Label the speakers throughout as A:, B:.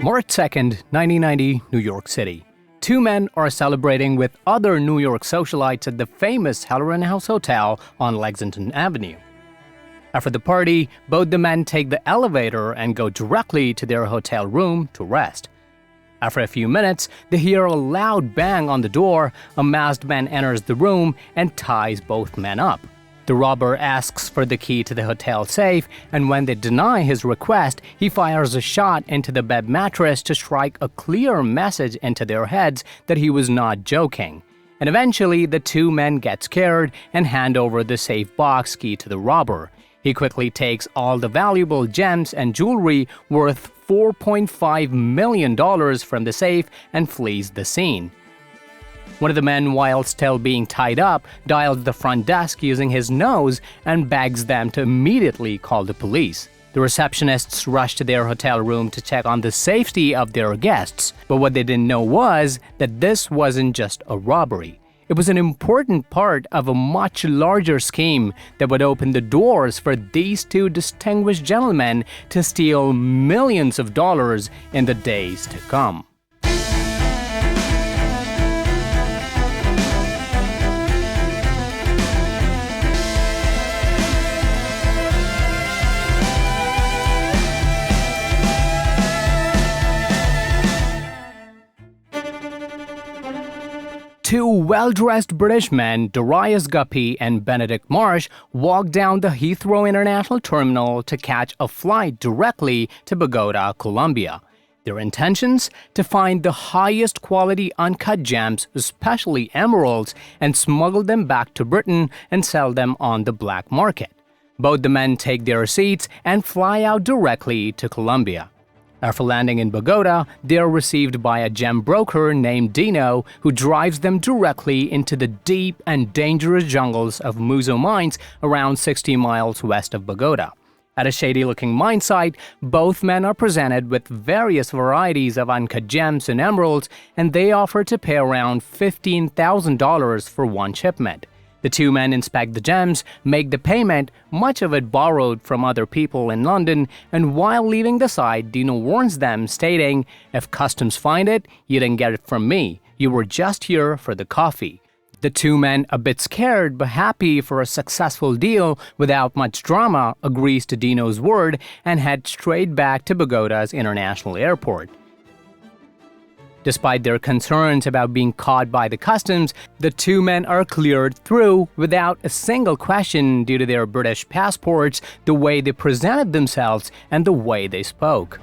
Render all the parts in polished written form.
A: March 2nd, 1990, New York City. Two men are celebrating with other New York socialites at the famous Halloran House Hotel on Lexington Avenue. After the party, both the men take the elevator and go directly to their hotel room to rest. After a few minutes, they hear a loud bang on the door. A masked man enters the room and ties both men up. The robber asks for the key to the hotel safe, and when they deny his request, he fires a shot into the bed mattress to strike a clear message into their heads that he was not joking. And eventually, the two men get scared and hand over the safe box key to the robber. He quickly takes all the valuable gems and jewelry worth $4.5 million from the safe and flees the scene. One of the men, while still being tied up, dials the front desk using his nose and begs them to immediately call the police. The receptionists rush to their hotel room to check on the safety of their guests, but what they didn't know was that this wasn't just a robbery. It was an important part of a much larger scheme that would open the doors for these two distinguished gentlemen to steal millions of dollars in the days to come. Two well-dressed British men, Darius Guppy and Benedict Marsh, walked down the Heathrow International Terminal to catch a flight directly to Bogota, Colombia. Their intentions? To find the highest quality uncut gems, especially emeralds, and smuggle them back to Britain and sell them on the black market. Both the men take their seats and fly out directly to Colombia. After landing in Bogota, they are received by a gem broker named Dino, who drives them directly into the deep and dangerous jungles of Muzo mines around 60 miles west of Bogota. At a shady-looking mine site, both men are presented with various varieties of uncut gems and emeralds, and they offer to pay around $15,000 for one shipment. The two men inspect the gems, make the payment, much of it borrowed from other people in London, and while leaving the site, Dino warns them, stating, "If customs find it, you didn't get it from me. You were just here for the coffee." The two men, a bit scared but happy for a successful deal without much drama, agrees to Dino's word and head straight back to Bogota's international airport. Despite their concerns about being caught by the customs, the two men are cleared through without a single question due to their British passports, the way they presented themselves, and the way they spoke.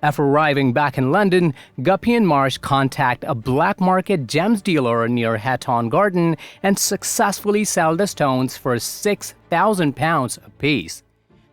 A: After arriving back in London, Guppy and Marsh contact a black market gems dealer near Hatton Garden and successfully sell the stones for £6,000 apiece.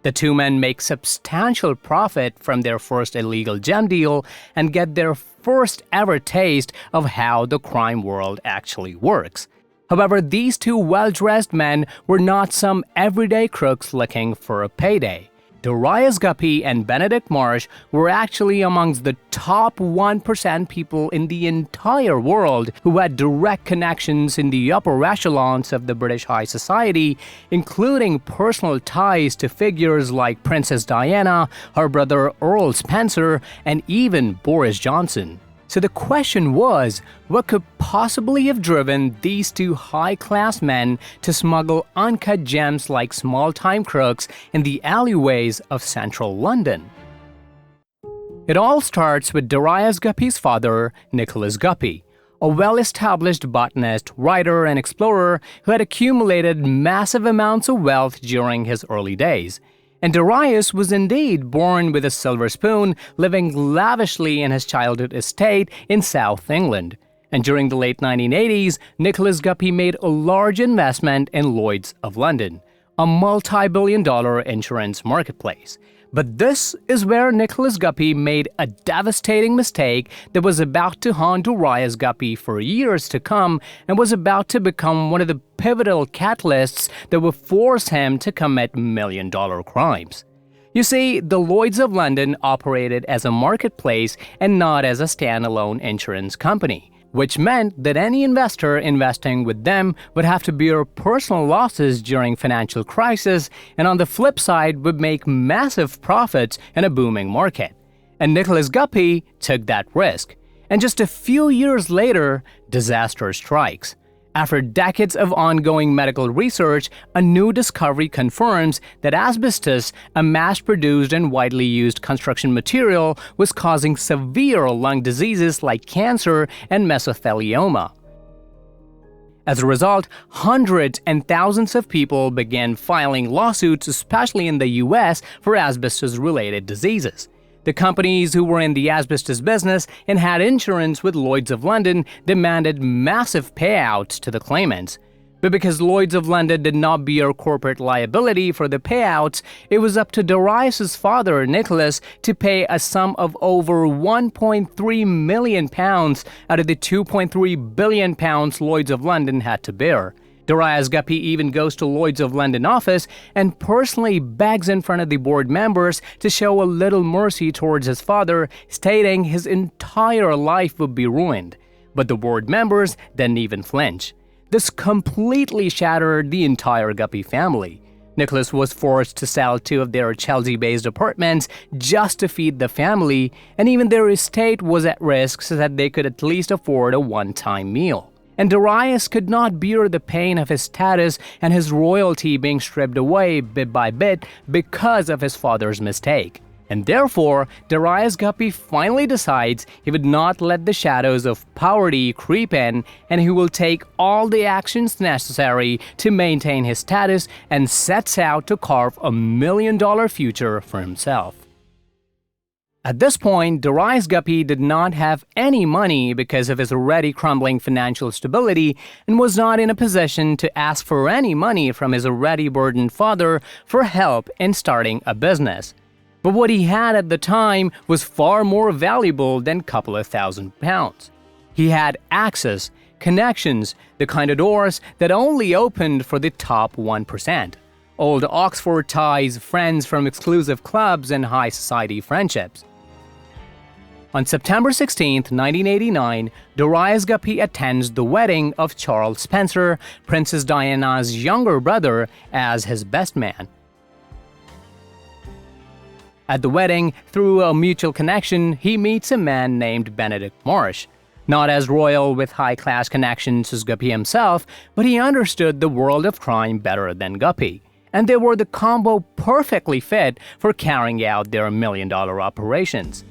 A: The two men make substantial profit from their first illegal gem deal and get their first ever taste of how the crime world actually works. However, these two well-dressed men were not some everyday crooks looking for a payday. Darius Guppy and Benedict Marsh were actually amongst the top 1% people in the entire world who had direct connections in the upper echelons of the British high society, including personal ties to figures like Princess Diana, her brother Earl Spencer, and even Boris Johnson. So the question was, what could possibly have driven these two high-class men to smuggle uncut gems like small-time crooks in the alleyways of central London? It all starts with Darius Guppy's father, Nicholas Guppy, a well-established botanist, writer, and explorer who had accumulated massive amounts of wealth during his early days. And Darius was indeed born with a silver spoon, living lavishly in his childhood estate in South England. And during the late 1980s, Nicholas Guppy made a large investment in Lloyd's of London, a multi-billion-dollar insurance marketplace. But this is where Nicholas Guppy made a devastating mistake that was about to haunt Darius Guppy for years to come and was about to become one of the pivotal catalysts that would force him to commit million-dollar crimes. You see, the Lloyd's of London operated as a marketplace and not as a standalone insurance company, which meant that any investor investing with them would have to bear personal losses during financial crisis and on the flip side would make massive profits in a booming market. And Nicholas Guppy took that risk. And just a few years later, disaster strikes. After decades of ongoing medical research, a new discovery confirms that asbestos, a mass-produced and widely used construction material, was causing severe lung diseases like cancer and mesothelioma. As a result, hundreds and thousands of people began filing lawsuits, especially in the US, for asbestos-related diseases. The companies who were in the asbestos business and had insurance with Lloyd's of London demanded massive payouts to the claimants. But because Lloyd's of London did not bear corporate liability for the payouts, it was up to Darius's father, Nicholas, to pay a sum of over £1.3 million out of the £2.3 billion Lloyd's of London had to bear. Darius Guppy even goes to Lloyd's of London office and personally begs in front of the board members to show a little mercy towards his father, stating his entire life would be ruined. But the board members didn't even flinch. This completely shattered the entire Guppy family. Nicholas was forced to sell 2 of their Chelsea-based apartments just to feed the family, and even their estate was at risk so that they could at least afford a one-time meal. And Darius could not bear the pain of his status and his royalty being stripped away bit by bit because of his father's mistake. And therefore, Darius Guppy finally decides he would not let the shadows of poverty creep in, and he will take all the actions necessary to maintain his status, and sets out to carve a $1 million future for himself. At this point, Darius Guppy did not have any money because of his already crumbling financial stability, and was not in a position to ask for any money from his already burdened father for help in starting a business. But what he had at the time was far more valuable than a couple of £1,000. He had access, connections, the kind of doors that only opened for the top 1%. Old Oxford ties, friends from exclusive clubs, and high society friendships. On September 16, 1989, Darius Guppy attends the wedding of Charles Spencer, Princess Diana's younger brother, as his best man. At the wedding, through a mutual connection, he meets a man named Benedict Marsh. Not as royal with high-class connections as Guppy himself, but he understood the world of crime better than Guppy, and they were the combo perfectly fit for carrying out their $1 million operations.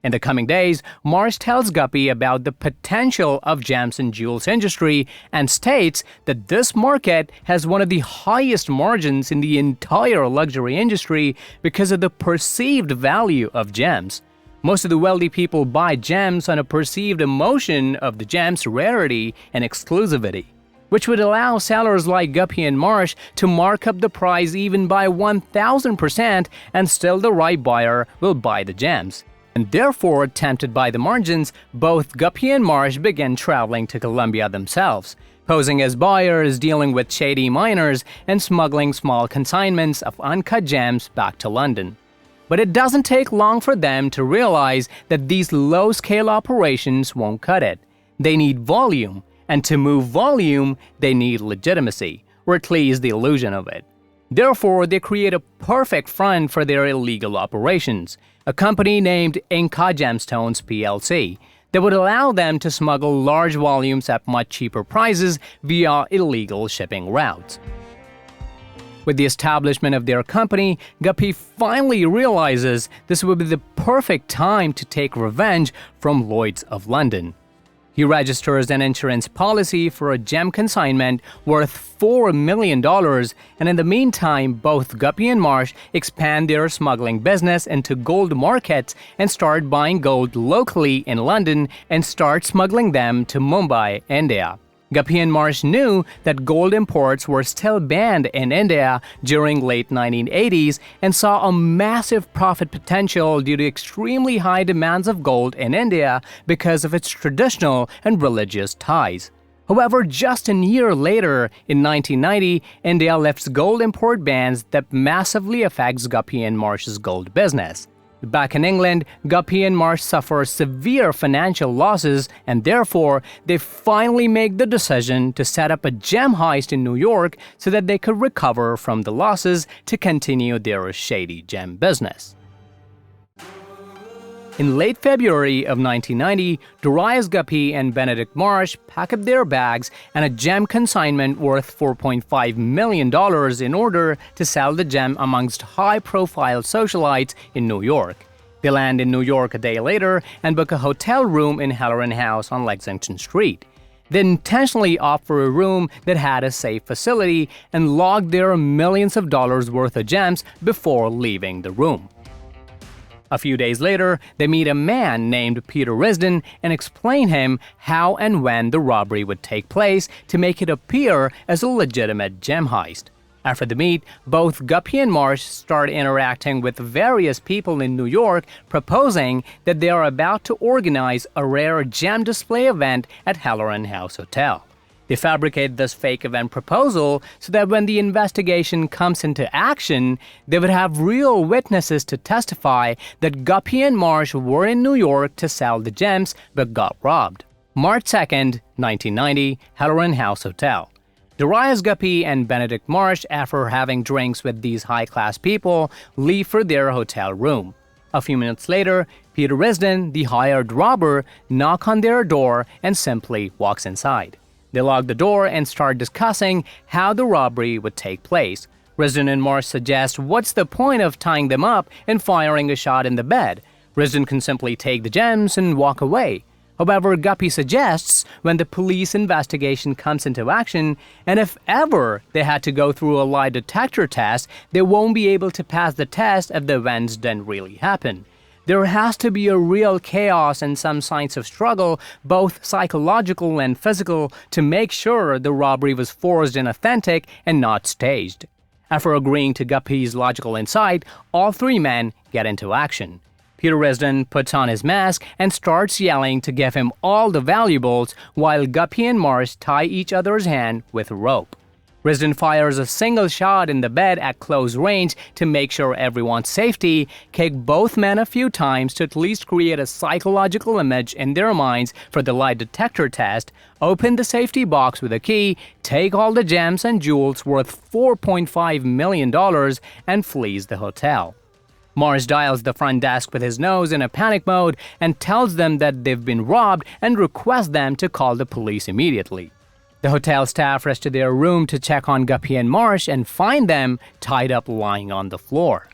A: In the coming days, Marsh tells Guppy about the potential of gems and jewels industry and states that this market has one of the highest margins in the entire luxury industry because of the perceived value of gems. Most of the wealthy people buy gems on a perceived emotion of the gem's rarity and exclusivity, which would allow sellers like Guppy and Marsh to mark up the price even by 1,000%, and still the right buyer will buy the gems. And therefore, tempted by the margins, both Guppy and Marsh began traveling to Colombia themselves, posing as buyers, dealing with shady miners, and smuggling small consignments of uncut gems back to London. But it doesn't take long for them to realize that these low-scale operations won't cut it. They need volume, and to move volume, they need legitimacy, or at least the illusion of it. Therefore, they create a perfect front for their illegal operations, a company named Inca Gemstones plc that would allow them to smuggle large volumes at much cheaper prices via illegal shipping routes. With the establishment of their company, Guppy finally realizes this would be the perfect time to take revenge from Lloyd's of London. He registers an insurance policy for a gem consignment worth $4 million, and in the meantime, both Guppy and Marsh expand their smuggling business into gold markets and start buying gold locally in London and start smuggling them to Mumbai, India. Guppy and Marsh knew that gold imports were still banned in India during late 1980s and saw a massive profit potential due to extremely high demands of gold in India because of its traditional and religious ties. However, just a year later, in 1990, India lifts gold import bans that massively affects Guppy and Marsh's gold business. Back in England, Guppy and Marsh suffer severe financial losses, and therefore, they finally make the decision to set up a gem heist in New York so that they could recover from the losses to continue their shady gem business. In late February of 1990, Darius Guppy and Benedict Marsh pack up their bags and a gem consignment worth $4.5 million in order to sell the gem amongst high-profile socialites in New York. They land in New York a day later and book a hotel room in Halloran House on Lexington Street. They intentionally opt for a room that had a safe facility and logged their millions of dollars worth of gems before leaving the room. A few days later, they meet a man named Peter Risden and explain him how and when the robbery would take place to make it appear as a legitimate gem heist. After the meet, both Guppy and Marsh start interacting with various people in New York, proposing that they are about to organize a rare gem display event at Halloran House Hotel. They fabricate this fake event proposal so that when the investigation comes into action, they would have real witnesses to testify that Guppy and Marsh were in New York to sell the gems but got robbed. March 2nd, 1990, Halloran House Hotel. Darius Guppy and Benedict Marsh, after having drinks with these high-class people, leave for their hotel room. A few minutes later, Peter Risden, the hired robber, knocks on their door and simply walks inside. They lock the door and start discussing how the robbery would take place. Risden and Marsh suggest what's the point of tying them up and firing a shot in the bed. Risden can simply take the gems and walk away. However, Guppy suggests when the police investigation comes into action, and if ever they had to go through a lie detector test, they won't be able to pass the test if the events didn't really happen. There has to be a real chaos and some signs of struggle, both psychological and physical, to make sure the robbery was forced and authentic and not staged. After agreeing to Guppy's logical insight, all three men get into action. Peter Risden puts on his mask and starts yelling to give him all the valuables, while Guppy and Marsh tie each other's hand with a rope. Risden fires a single shot in the bed at close range to make sure everyone's safety, kick both men a few times to at least create a psychological image in their minds for the lie detector test, open the safety box with a key, take all the gems and jewels worth $4.5 million, and flees the hotel. Marsh dials the front desk with his nose in a panic mode and tells them that they've been robbed and requests them to call the police immediately. The hotel staff rush to their room to check on Guppy and Marsh and find them tied up lying on the floor.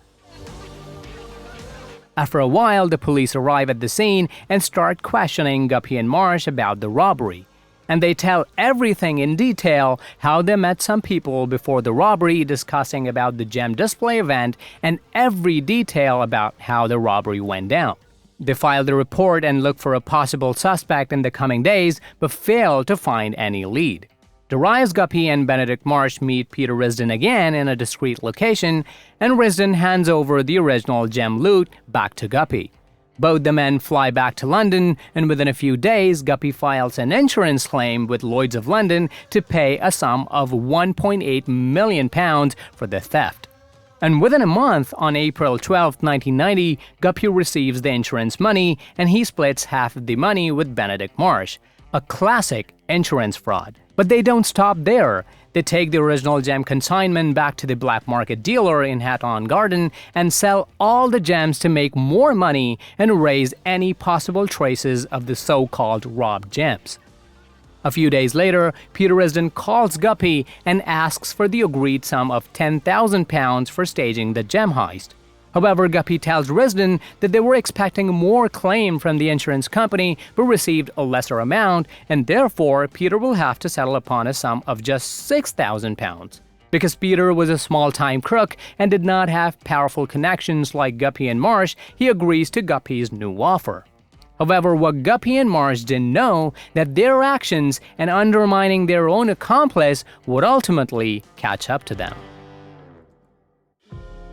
A: After a while, the police arrive at the scene and start questioning Guppy and Marsh about the robbery. And they tell everything in detail, how they met some people before the robbery, discussing about the gem display event, and every detail about how the robbery went down. They file the report and look for a possible suspect in the coming days, but fail to find any lead. Darius Guppy and Benedict Marsh meet Peter Risden again in a discreet location, and Risden hands over the original gem loot back to Guppy. Both the men fly back to London, and within a few days, Guppy files an insurance claim with Lloyd's of London to pay a sum of £1.8 million for the theft. And within a month, on April 12, 1990, Guppy receives the insurance money, and he splits half of the money with Benedict Marsh. A classic insurance fraud. But they don't stop there. They take the original gem consignment back to the black market dealer in Hatton Garden and sell all the gems to make more money and erase any possible traces of the so-called robbed gems. A few days later, Peter Risden calls Guppy and asks for the agreed sum of £10,000 for staging the gem heist. However, Guppy tells Risden that they were expecting more claim from the insurance company but received a lesser amount, and therefore Peter will have to settle upon a sum of just £6,000. Because Peter was a small-time crook and did not have powerful connections like Guppy and Marsh, he agrees to Guppy's new offer. However, what Guppy and Marsh didn't know that their actions and undermining their own accomplice would ultimately catch up to them.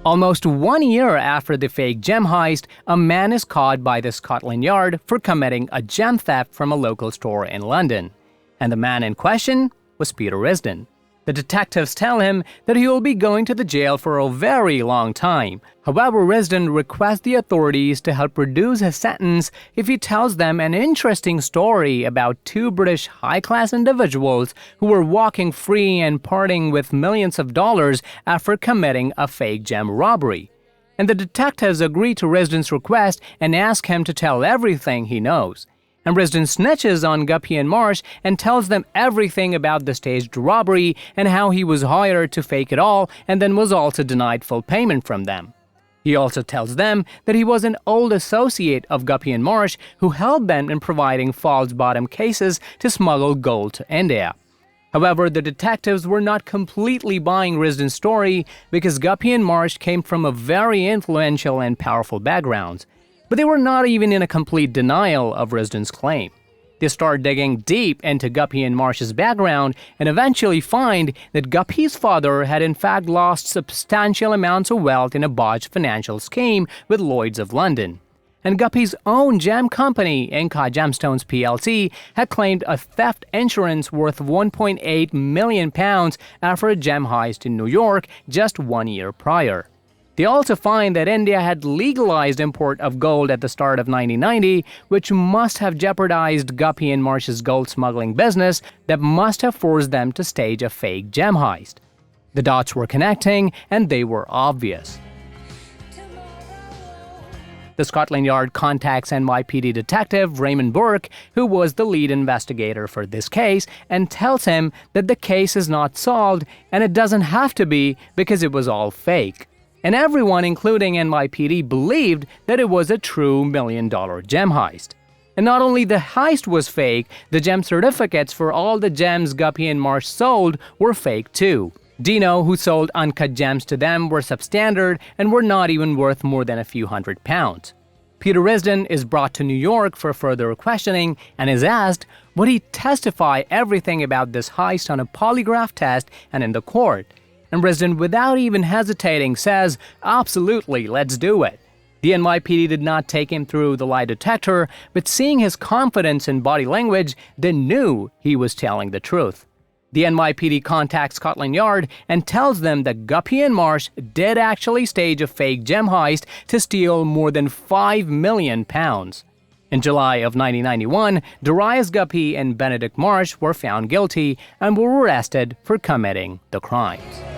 A: Almost 1 year after the fake gem heist, a man is caught by the Scotland Yard for committing a gem theft from a local store in London. And the man in question was Peter Risden. The detectives tell him that he will be going to the jail for a very long time. However, Risden requests the authorities to help reduce his sentence if he tells them an interesting story about two British high-class individuals who were walking free and parting with millions of dollars after committing a fake gem robbery. And the detectives agree to Risden's request and ask him to tell everything he knows. And Risden snitches on Guppy and Marsh and tells them everything about the staged robbery and how he was hired to fake it all and then was also denied full payment from them. He also tells them that he was an old associate of Guppy and Marsh who helped them in providing false bottom cases to smuggle gold to India. However, the detectives were not completely buying Risden's story because Guppy and Marsh came from a very influential and powerful backgrounds, but they were not even in a complete denial of Risden's claim. They start digging deep into Guppy and Marsh's background and eventually find that Guppy's father had in fact lost substantial amounts of wealth in a botched financial scheme with Lloyd's of London. And Guppy's own gem company, Inca Gemstones plc, had claimed a theft insurance worth £1.8 million after a gem heist in New York just 1 year prior. They also find that India had legalized import of gold at the start of 1990, which must have jeopardized Guppy and Marsh's gold smuggling business that must have forced them to stage a fake gem heist. The dots were connecting, and they were obvious. The Scotland Yard contacts NYPD detective Raymond Burke, who was the lead investigator for this case, and tells him that the case is not solved, and it doesn't have to be because it was all fake. And everyone, including NYPD, believed that it was a true $1 million gem heist. And not only the heist was fake, the gem certificates for all the gems Guppy and Marsh sold were fake too. Dino, who sold uncut gems to them, were substandard and were not even worth more than a few £100s. Peter Risden is brought to New York for further questioning and is asked, would he testify everything about this heist on a polygraph test and in the court? And Risden, without even hesitating, says, absolutely, let's do it. The NYPD did not take him through the lie detector, but seeing his confidence in body language, they knew he was telling the truth. The NYPD contacts Scotland Yard and tells them that Guppy and Marsh did actually stage a fake gem heist to steal more than £5 million. In July of 1991, Darius Guppy and Benedict Marsh were found guilty and were arrested for committing the crimes.